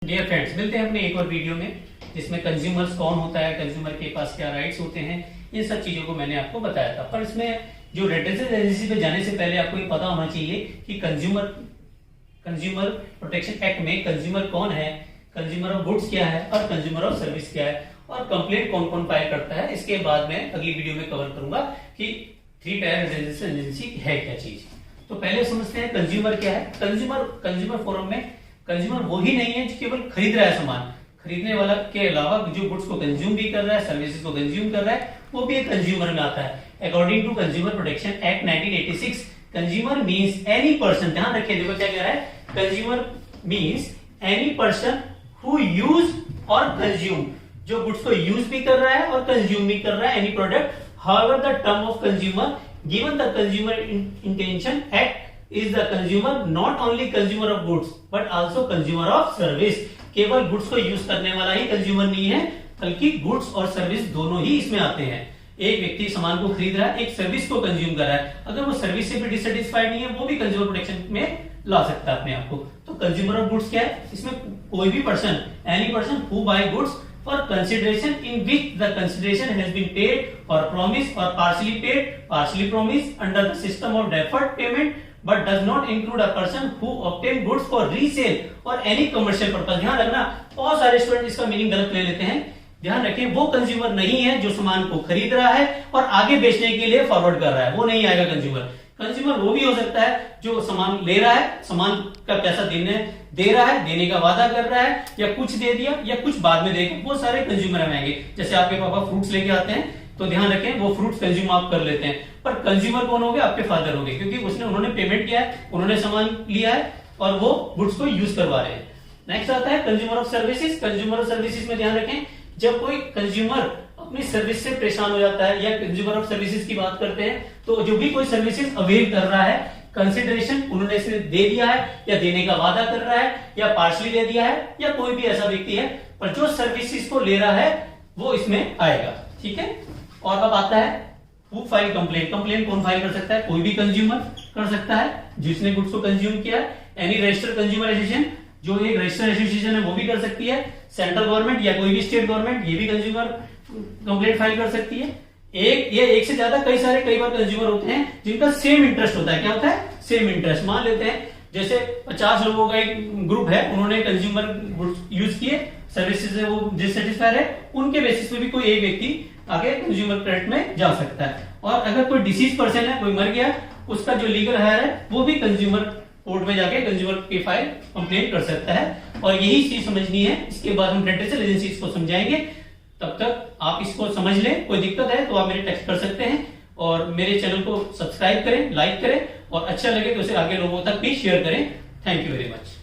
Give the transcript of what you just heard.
Dear friends, मिलते हैं अपने एक और वीडियो में जिसमें कंज्यूमर्स कौन होता है, कंज्यूमर के पास क्या राइट्स होते हैं, इन सब चीजों को मैंने आपको बताया था। पर इसमें जो रेजिडेंशियल एजेंसी पे जाने से पहले आपको ये पता होना चाहिए कि कंज्यूमर प्रोटेक्शन एक्ट में कंज्यूमर कौन है, कंज्यूमर ऑफ गुड्स क्या है और कंज्यूमर ऑफ सर्विस क्या है और कंप्लेंट कौन कौन फाइल करता है। इसके बाद में अगली वीडियो में कवर करूंगा कि 3 टायर रेजिडेंशियल एजेंसी है क्या चीज। तो पहले समझते हैं कंज्यूमर क्या है। कंज्यूमर फोरम में कंज्यूमर वो ही नहीं है जो केवल खरीद रहा है सामान, खरीदने वाला के अलावा जो गुड्स को कंज्यूम भी कर रहा है, सर्विसेज को कंज्यूम कर रहा है, वो भी एक कंज्यूमर में आता है। According to consumer protection act 1986, consumer means any person, ध्यान रखिए, देखो क्या कह रहा है, consumer means any person who use और कंज्यूम, जो गुड्स को यूज भी कर रहा है और कंज्यूम भी कर रहा है, any product. However the term of consumer given the consumer intention act is the consumer not only consumer of goods but also consumer of service। केवल गुड्स को यूज करने वाला ही कंज्यूमर नहीं है, बल्कि गुड्स और सर्विस दोनों ही इसमें आते हैं। एक व्यक्ति सामान को खरीद रहा है, एक सर्विस को कंज्यूम कर रहा है, अगर वो सर्विस से भी डिससेटिस्फाइड नहीं है, वो भी कंज्यूमर प्रोटेक्शन में ला सकता है अपने आप को। तो कंज्यूमर ऑफ गुड्स क्या है, इसमें कोई भी person, any person who buy goods for consideration in which the consideration has been paid or promised or partially paid, partially promised under the system of deferred payment, but does not include a person who obtain goods for resale or any commercial purpose। ध्यान रखना, बहुत सारे student इसका meaning गलत ले लेते हैं। ध्यान रखें, वो कंज्यूमर नहीं है जो सामान को खरीद रहा है और आगे बेचने के लिए फॉरवर्ड कर रहा है, वो नहीं आएगा कंज्यूमर। कंज्यूमर वो भी हो सकता है जो सामान ले रहा है, सामान का पैसा दे रहा है, देने का वादा कर रहा है, या कुछ दे दिया या कुछ बाद में देगा, वो सारे कंज्यूमर में आएंगे। जैसे आपके पापा फ्रूट्स लेके आते हैं तो ध्यान रखें वो फ्रूट्स कंज्यूम आप कर लेते हैं, पर कंज्यूमर कौन हो गए, आपके फादर हो गए, क्योंकि उन्होंने पेमेंट किया है, उन्होंने सामान लिया है और वो गुड्स को यूज करवा रहे हैं। नेक्स्ट आता है consumer of services. Consumer of services में ध्यान रखें, जब कोई कंज्यूमर अपनी सर्विस से परेशान हो जाता है, या कंज्यूमर ऑफ सर्विसेज की बात करते हैं तो जो भी कोई सर्विसेज अवेल कर रहा है, कंसिडरेशन उन्होंने इसे दे दिया है या देने का वादा कर रहा है या पार्शली दे दिया है, या कोई भी ऐसा व्यक्ति है, पर जो सर्विसेज को ले रहा है वो इसमें आएगा। ठीक है, और अब आता है हु फाइल कंप्लेंट। कंप्लेंट कौन फाइल कर सकता है, कोई भी कंज्यूमर कर सकता है जिसने गुड्स को कंज्यूम किया। एनी रजिस्टर्ड कंज्यूमर एसोसिएशन, जो एक रजिस्टर्ड एसोसिएशन है वो भी कर सकती है। सेंट्रल गवर्नमेंट या कोई भी स्टेट गवर्नमेंट, ये भी कंज्यूमर कंप्लेंट फाइल कर सकती है। एक से ज्यादा कई बार कंज्यूमर होते हैं जिनका सेम इंटरेस्ट होता है। क्या होता है, सेम इंटरेस्ट। मान लेते हैं जैसे 50 लोगों का एक ग्रुप है, उन्होंने कंज्यूमर गुड्स यूज किए, सर्विसेज से वो डिससेटिस्फाइड है, उनके बेसिस पे भी कोई एक व्यक्ति आगे कंज्यूमर क्रेडिट में जा सकता है। और अगर कोई डिसीज पर्सन है, कोई मर गया, उसका जो लीगल हायर है वो भी कंज्यूमर कोर्ट में जाके कंज्यूमर की फाइल कंप्लेंट कर सकता है। और यही चीज समझनी है, इसके बाद हम रेजिडेंशियल एजेंसीज को समझाएंगे। तब तक आप इसको समझ लें, कोई दिक्कत है तो आप मेरे टेक्स्ट कर सकते हैं, और मेरे चैनल को सब्सक्राइब करें, लाइक करें, और अच्छा लगे तो उसे आगे लोगों तक भी शेयर करें। Thank you very much.